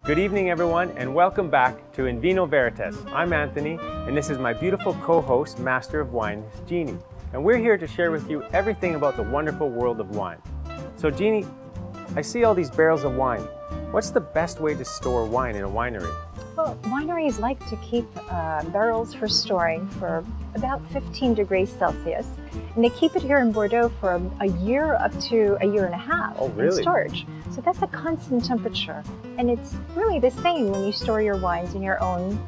Good evening, everyone, and welcome back to In Vino Veritas. I'm Anthony, and this is my beautiful co-host, Master of Wine, Jeannie. And we're here to share with you everything about the wonderful world of wine. So, Jeannie, I see all these barrels of wine. What's the best way to store wine in a winery? Well, wineries like to keep barrels for storing for about 15 degrees Celsius. And they keep it here in Bordeaux for a year up to a year and a half in storage. So that's a constant temperature. And it's really the same when you store your wines in your home.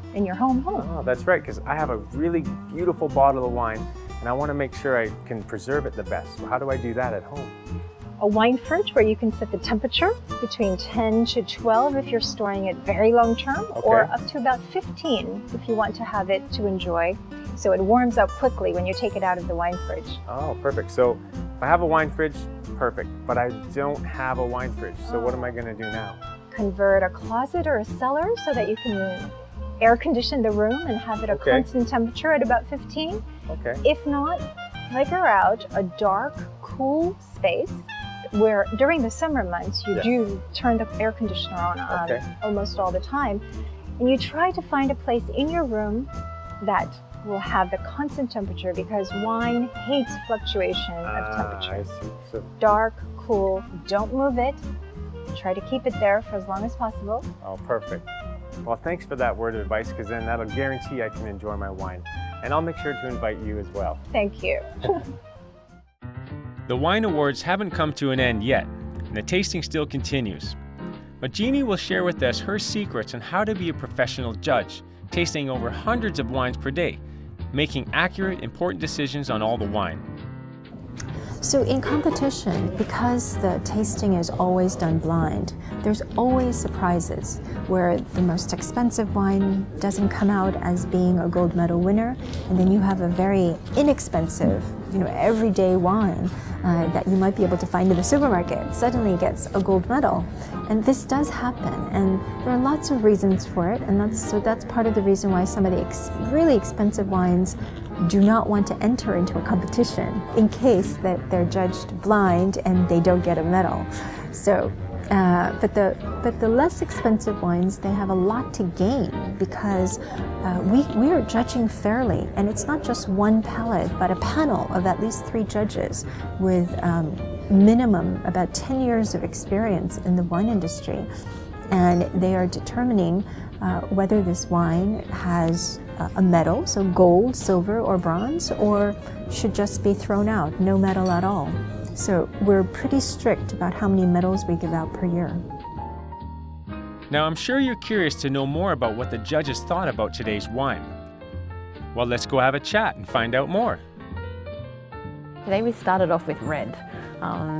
Oh, that's right, because I have a really beautiful bottle of wine and I want to make sure I can preserve it the best. So how do I do that at home? A wine fridge where you can set the temperature between 10 to 12 if you're storing it very long term, or up to about 15 if you want to have it to enjoy. So it warms up quickly when you take it out of the wine fridge. Oh, perfect. So if I have a wine fridge, perfect. But I don't have a wine fridge. So what am I going to do now? Convert a closet or a cellar so that you can air condition the room and have it a constant temperature at about 15. Okay. If not, figure out a dark, cool space where during the summer months you do turn the air conditioner on almost all the time, and you try to find a place in your room that will have the constant temperature, because wine hates fluctuation of temperature. I see. So dark, cool, don't move it. Try to keep it there for as long as possible. Oh, perfect. Well, thanks for that word of advice, because then that'll guarantee I can enjoy my wine. And I'll make sure to invite you as well. Thank you. The wine awards haven't come to an end yet, and the tasting still continues. But Jeannie will share with us her secrets on how to be a professional judge, tasting over hundreds of wines per day, making accurate, important decisions on all the wine. So in competition, because the tasting is always done blind, there's always surprises where the most expensive wine doesn't come out as being a gold medal winner, and then you have a very inexpensive, everyday wine that you might be able to find in the supermarket suddenly gets a gold medal. And this does happen, and there are lots of reasons for it, and that's part of the reason why some of the really expensive wines do not want to enter into a competition in case that they're judged blind and they don't get a medal. So, but the less expensive wines, they have a lot to gain, because we are judging fairly, and it's not just one palate, but a panel of at least 3 judges with minimum about 10 years of experience in the wine industry, and they are determining whether this wine has a medal, so gold, silver, or bronze, or should just be thrown out, no medal at all. So we're pretty strict about how many medals we give out per year. Now, I'm sure you're curious to know more about what the judges thought about today's wine. Well, let's go have a chat and find out more. Today we started off with red.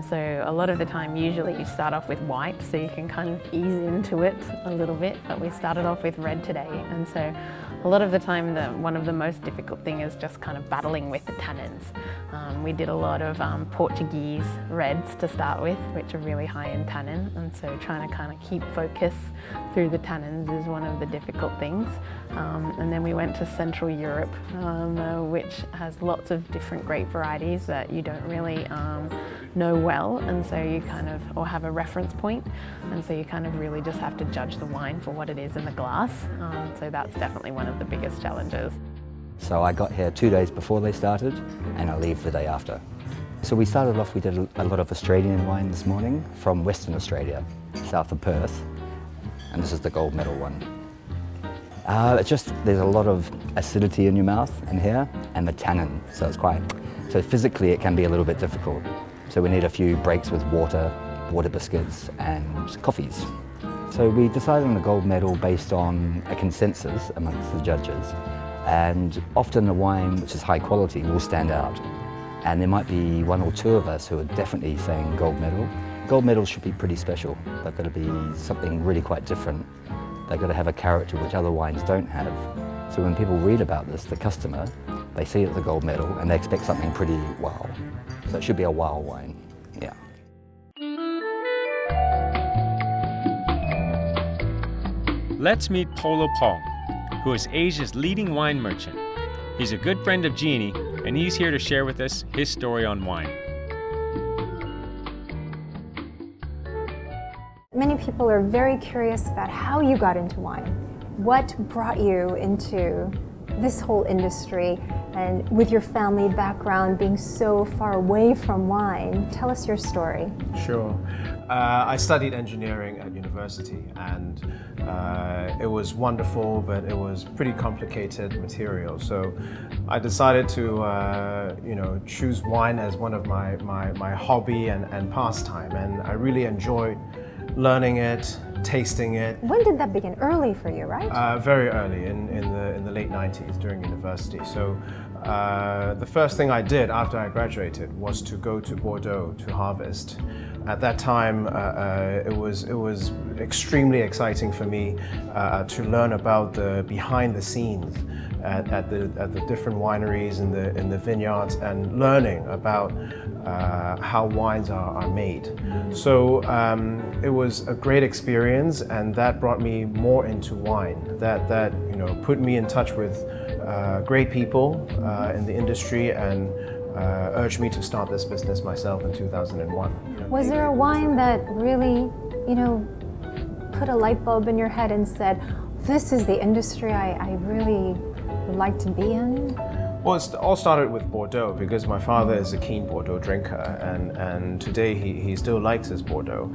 So a lot of the time, usually you start off with white, so you can kind of ease into it a little bit, but we started off with red today. And so a lot of the time, one of the most difficult thing is just kind of battling with the tannins. We did a lot of Portuguese reds to start with, which are really high in tannin, and so trying to kind of keep focus through the tannins is one of the difficult things. And then we went to Central Europe, which has lots of different grape varieties that you don't really know well, and so you kind of, or have a reference point, and so you kind of really just have to judge the wine for what it is in the glass. So that's definitely one of the biggest challenges. So I got here 2 days before they started, and I leave the day after. So we started off, we did a lot of Australian wine this morning from Western Australia, south of Perth, and this is the gold medal one. There's a lot of acidity in your mouth in here, and the tannin, so physically it can be a little bit difficult. So we need a few breaks with water biscuits, and coffees. So we decided on the gold medal based on a consensus amongst the judges. And often a wine which is high quality will stand out. And there might be 1 or 2 of us who are definitely saying gold medal. Gold medals should be pretty special. They've got to be something really quite different. They've got to have a character which other wines don't have. So when people read about this, the customer, they see it's a gold medal and they expect something pretty wow. So it should be a wow wine, yeah. Let's meet Polo Pong, who is Asia's leading wine merchant. He's a good friend of Jeannie, and he's here to share with us his story on wine. many people are very curious about how you got into wine. What brought you into this whole industry, and with your family background being so far away from wine, tell us your story. Sure. I studied engineering at university, and it was wonderful, but it was pretty complicated material. So I decided to choose wine as one of my hobby and pastime, and I really enjoyed learning it, tasting it. When did that begin? Early for you, right? Very early, in the late 90s during university. So the first thing I did after I graduated was to go to Bordeaux to harvest. At that time, it was extremely exciting for me to learn about the behind the scenes at the different wineries in the vineyards, and learning about how wines are made. So it was a great experience, and that brought me more into wine. That put me in touch with great people in the industry, and urged me to start this business myself in 2001. Was there a wine that really, put a light bulb in your head and said, this is the industry I really would like to be in? Well, it all started with Bordeaux, because my father is a keen Bordeaux drinker, and today he still likes his Bordeaux.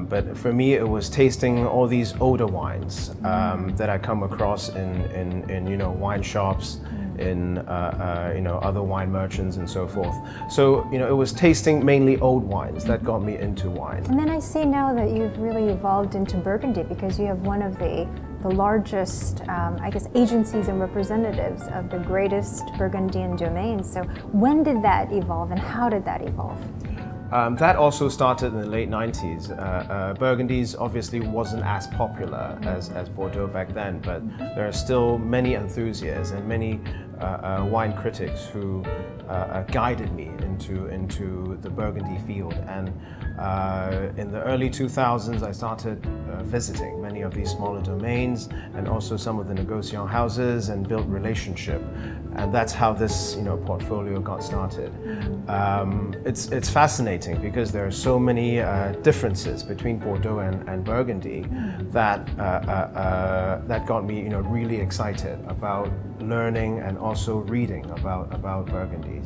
But for me, it was tasting all these older wines that I come across in wine shops, in other wine merchants and so forth. So it was tasting mainly old wines that got me into wine. And then I see now that you've really evolved into Burgundy, because you have one of the largest, agencies and representatives of the greatest Burgundian domains. So when did that evolve, and how did that evolve? That also started in the late 90s. Burgundies obviously wasn't as popular as Bordeaux back then, but there are still many enthusiasts and many wine critics who guided me into the Burgundy field. And in the early 2000s, I started visiting many of these smaller domains, and also some of the negociant houses, and built relationship. And that's how this portfolio got started. It's fascinating, because there are so many differences between Bordeaux and Burgundy that got me really excited about learning and also reading about Burgundies.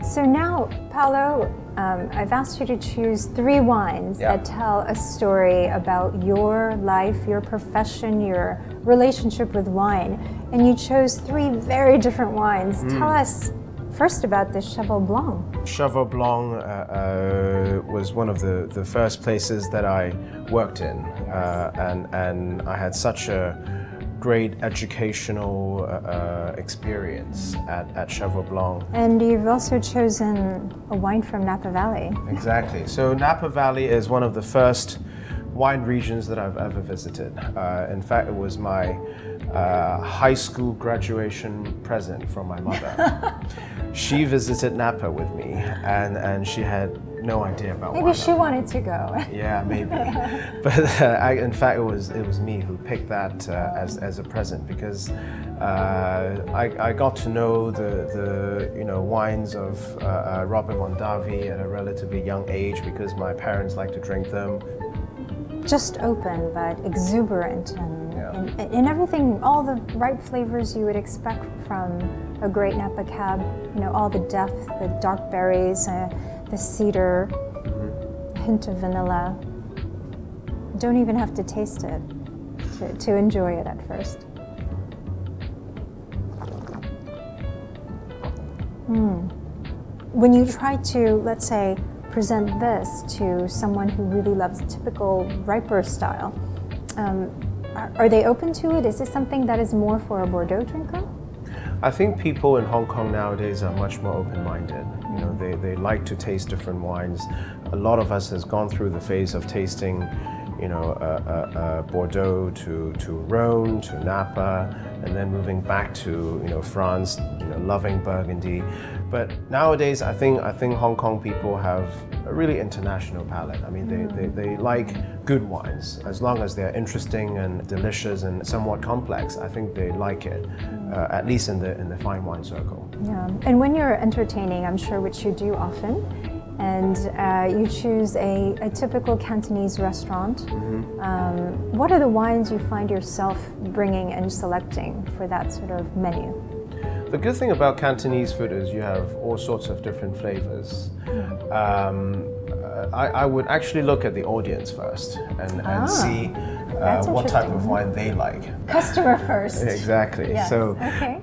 So now, Paolo, I've asked you to choose 3 wines that tell a story about your life, your profession, your relationship with wine. And you chose 3 very different wines. Tell us first about the Cheval Blanc. Cheval Blanc was one of the first places that I worked in, and I had such a great educational experience at Cheval Blanc. And you've also chosen a wine from Napa Valley. Exactly. So Napa Valley is one of the first wine regions that I've ever visited. In fact, it was my high school graduation present from my mother. She visited Napa with me, and she had no idea about wine. Maybe she wanted to go. Yeah, maybe. But in fact, it was me who picked that as a present, because I got to know the wines of Robert Mondavi at a relatively young age, because my parents like to drink them. Just open, but exuberant, and everything, all the right flavors you would expect from a great Napa Cab. All the depth, the dark berries, the cedar, a hint of vanilla. Don't even have to taste it to enjoy it at first. When you try to, let's say, present this to someone who really loves a typical riper style, are they open to it? Is this something that is more for a Bordeaux drinker? I think people in Hong Kong nowadays are much more open-minded. They like to taste different wines. A lot of us has gone through the phase of tasting, Bordeaux to Rhone, to Napa, and then moving back to France, loving Burgundy. But nowadays, I think Hong Kong people have a really international palate. I mean, they like good wines. As long as they're interesting and delicious and somewhat complex, I think they like it, at least in the fine wine circle. Yeah, and when you're entertaining, I'm sure, which you do often, And you choose a typical Cantonese restaurant. What are the wines you find yourself bringing and selecting for that sort of menu? The good thing about Cantonese food is you have all sorts of different flavors. I would actually look at the audience first and see what type of wine they like. Customer first. Exactly. Yes. So, okay.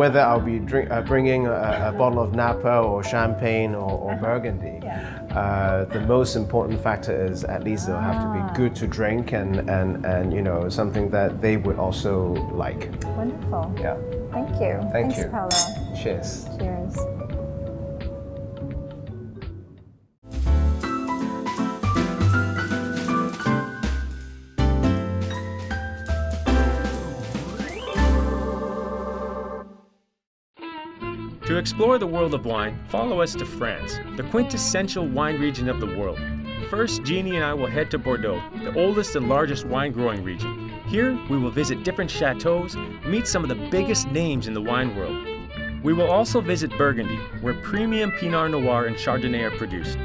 Whether I'll be bringing a bottle of Napa or champagne or Burgundy, the most important factor is at least they'll have to be good to drink and something that they would also like. Wonderful. Yeah. Thank you. Thank Thanks, you. Paolo. Cheers. Cheers. To explore the world of wine, follow us to France, the quintessential wine region of the world. First, Jeannie and I will head to Bordeaux, the oldest and largest wine growing region. Here, we will visit different chateaux, meet some of the biggest names in the wine world. We will also visit Burgundy, where premium Pinot Noir and Chardonnay are produced.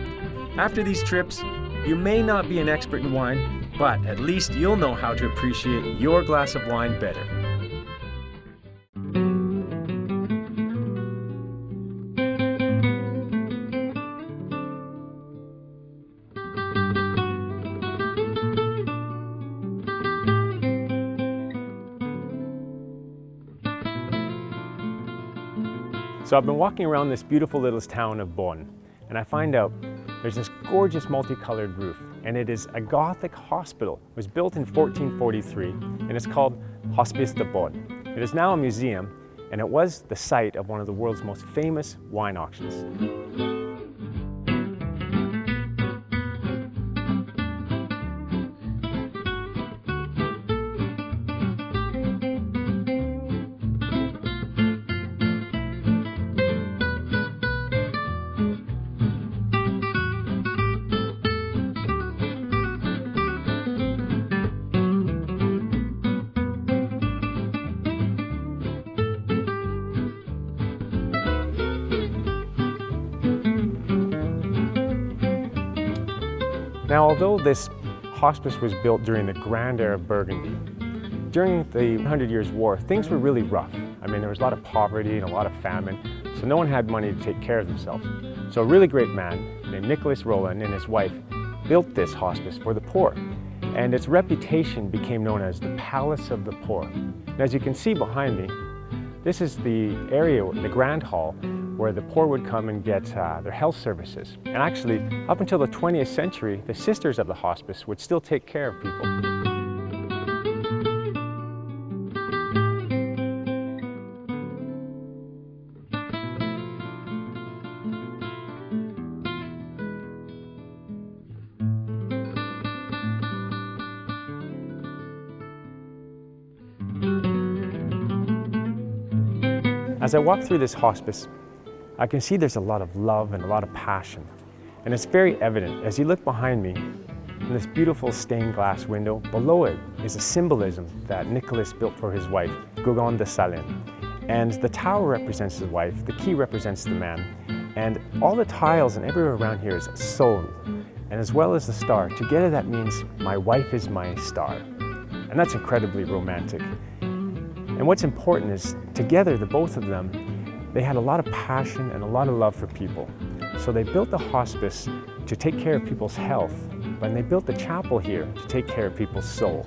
After these trips, you may not be an expert in wine, but at least you'll know how to appreciate your glass of wine better. So I've been walking around this beautiful little town of Beaune, and I find out there's this gorgeous multicolored roof, and it is a Gothic hospital. It was built in 1443, and it's called Hospice de Beaune. It is now a museum, and it was the site of one of the world's most famous wine auctions. Now, although this hospice was built during the Grand Era of Burgundy, during the 100 Years' War, things were really rough. I mean, there was a lot of poverty and a lot of famine, so no one had money to take care of themselves. So a really great man named Nicholas Rollin and his wife built this hospice for the poor, and its reputation became known as the Palace of the Poor. And as you can see behind me, this is the area, the Grand Hall, where the poor would come and get their health services. And actually, up until the 20th century, the sisters of the hospice would still take care of people. As I walk through this hospice, I can see there's a lot of love and a lot of passion. And it's very evident as you look behind me in this beautiful stained glass window. Below it is a symbolism that Nicholas built for his wife, Gauguin de Salins. And the tower represents his wife, the key represents the man, and all the tiles and everywhere around here is soul. And as well as the star, together that means my wife is my star. And that's incredibly romantic. And what's important is together, the both of them, they had a lot of passion and a lot of love for people. So they built the hospice to take care of people's health, but they built the chapel here to take care of people's soul.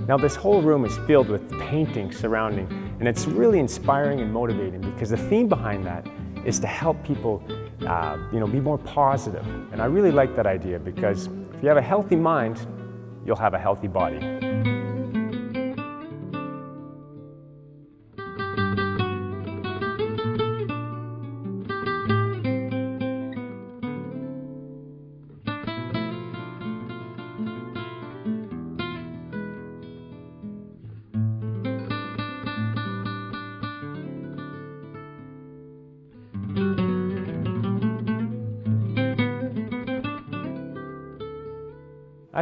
Now this whole room is filled with paintings surrounding, and it's really inspiring and motivating because the theme behind that is to help people be more positive. And I really like that idea because if you have a healthy mind, you'll have a healthy body.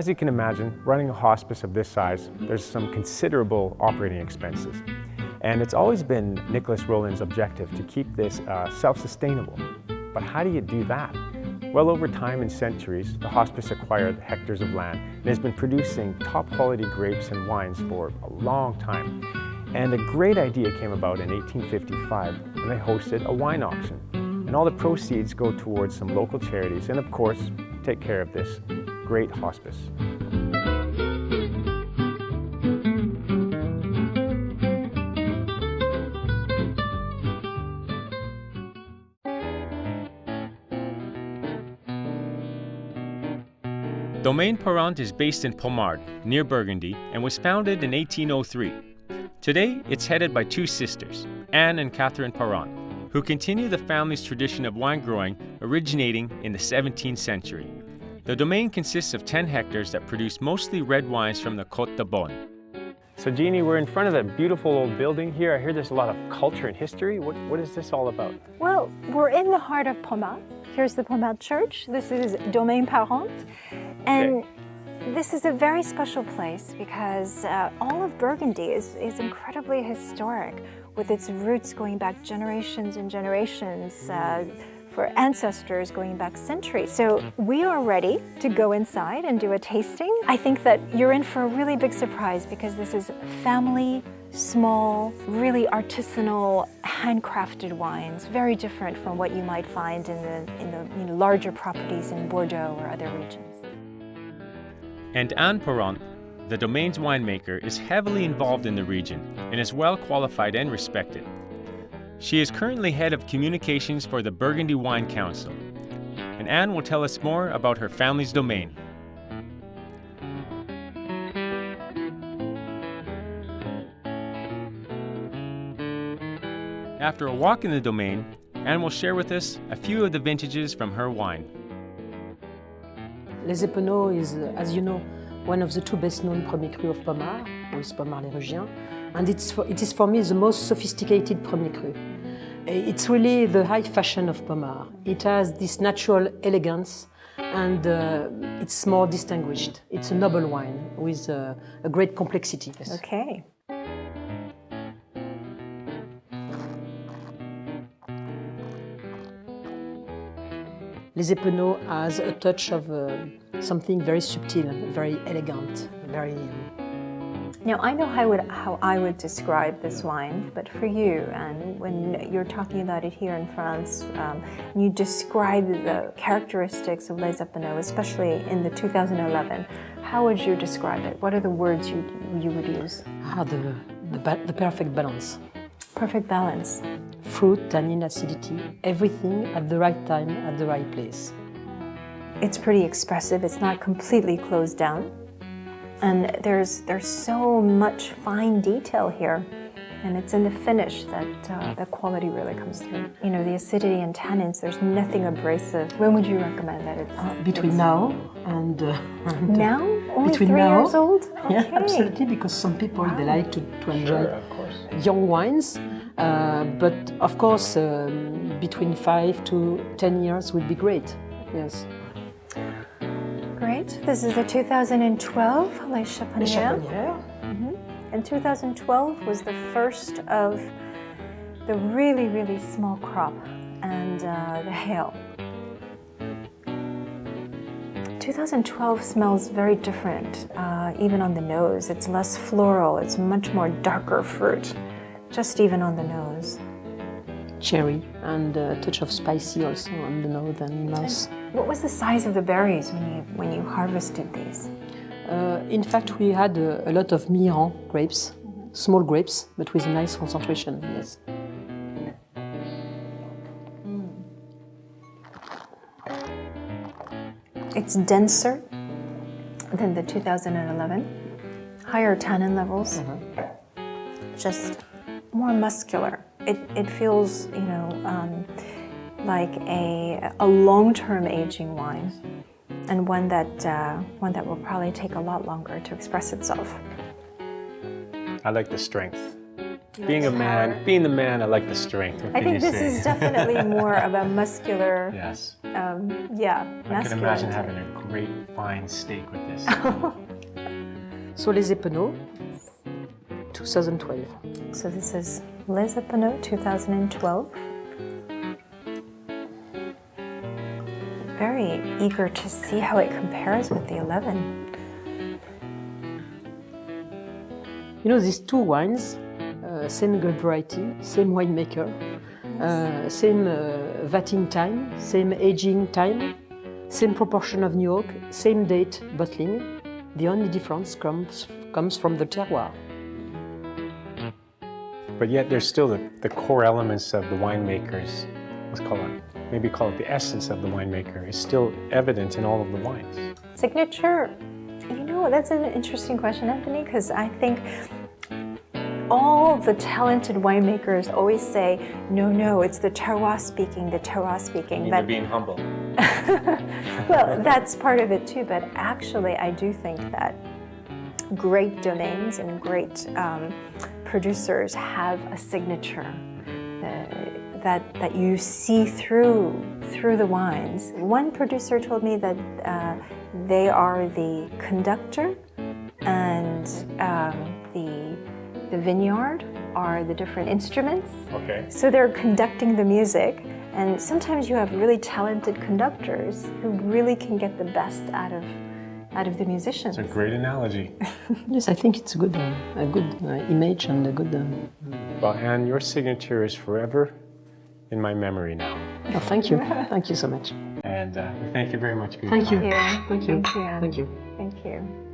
As you can imagine, running a hospice of this size, there's some considerable operating expenses. And it's always been Nicholas Rowland's objective to keep this self-sustainable. But how do you do that? Well, over time and centuries, the hospice acquired hectares of land and has been producing top quality grapes and wines for a long time. And a great idea came about in 1855 when they hosted a wine auction. And all the proceeds go towards some local charities and, of course, take care of this great hospice. Domaine Parent is based in Pommard, near Burgundy, and was founded in 1803. Today, it's headed by two sisters, Anne and Catherine Parent, who continue the family's tradition of wine growing originating in the 17th century. The domain consists of 10 hectares that produce mostly red wines from the Côte de Beaune. So Jeannie, we're in front of a beautiful old building here. I hear there's a lot of culture and history. What is this all about? Well, we're in the heart of Pommard. Here's the Pommard Church. This is Domaine Parent. And this is a very special place because all of Burgundy is incredibly historic, with its roots going back generations and generations, for ancestors going back centuries. So we are ready to go inside and do a tasting. I think that you're in for a really big surprise because this is family, small, really artisanal, handcrafted wines, very different from what you might find in the larger properties in Bordeaux or other regions. And Anne Parent, the domaine's winemaker, is heavily involved in the region and is well qualified and respected. She is currently head of communications for the Burgundy Wine Council. And Anne will tell us more about her family's domain. After a walk in the domain, Anne will share with us a few of the vintages from her wine. Les Épeneaux is, as you know, one of the two best-known Premier Cru of Pommard, with Pommard Les Rugiens, and it is for me the most sophisticated Premier Cru. It's really the high fashion of Pommard. It has this natural elegance and it's more distinguished. It's a noble wine with a great complexity. Okay. Les Épeneaux has a touch of something very subtle, very elegant, very... Now, I know how I would describe this wine, but for you, and when you're talking about it here in France, you describe the characteristics of Les Épeneaux, especially in the 2011. How would you describe it? What are the words you would use? The perfect balance. Perfect balance. Fruit, tannin, acidity, everything at the right time, at the right place. It's pretty expressive. It's not completely closed down. And there's so much fine detail here. And it's in the finish that the quality really comes through. You know, the acidity and tannins, there's nothing abrasive. When would you recommend that it's... Between now and... now? Only between 3 now, years old? Okay. Yeah, absolutely, because some people, they like to enjoy young wines. But of course, between 5 to 10 years would be great, yes. Great. This is the 2012 Les Chapanières. Les Chapanières. And 2012 was the first of the really, really small crop and the hail. 2012 smells very different, even on the nose. It's less floral, it's much more darker fruit, just even on the nose. Cherry and a touch of spicy also on the nose and mouth. What was the size of the berries when you harvested these? In fact, we had a lot of Miran grapes, small grapes, but with a nice concentration, yes. It's denser than the 2011, higher tannin levels, just more muscular. It feels, you know, like a long-term aging wine, and one that will probably take a lot longer to express itself. I like the strength. Being a man, being the man, I like the strength. I think this is definitely more of a muscular. Yes. Yeah, masculine. I can imagine having a great fine steak with this. So Les Epenots, 2012. So this is Les Epenots 2012. Very eager to see how it compares with the 11. You know, these two wines, same grape variety, same winemaker, same vatting time, same aging time, same proportion of new oak, same date bottling. The only difference comes from the terroir. But yet there's still the core elements of the winemakers, let's call it, maybe call it the essence of the winemaker, is still evident in all of the wines. Signature, you know, that's an interesting question, Anthony, because I think all the talented winemakers always say, no, it's the terroir speaking, the terroir speaking. You're being humble. Well, that's part of it too, but actually I do think that great domains and great producers have a signature that you see through the wines. One producer told me that they are the conductor and the vineyard are the different instruments. Okay. So they're conducting the music, and sometimes you have really talented conductors who really can get the best out of the musicians. It's a great analogy. Yes, I think it's a good image and a good... Well, Anne, your signature is forever in my memory now. Oh, thank you. Thank you so much. And thank you very much for your Thank you. time. Thank you. Thank you. Thank you. Thank you.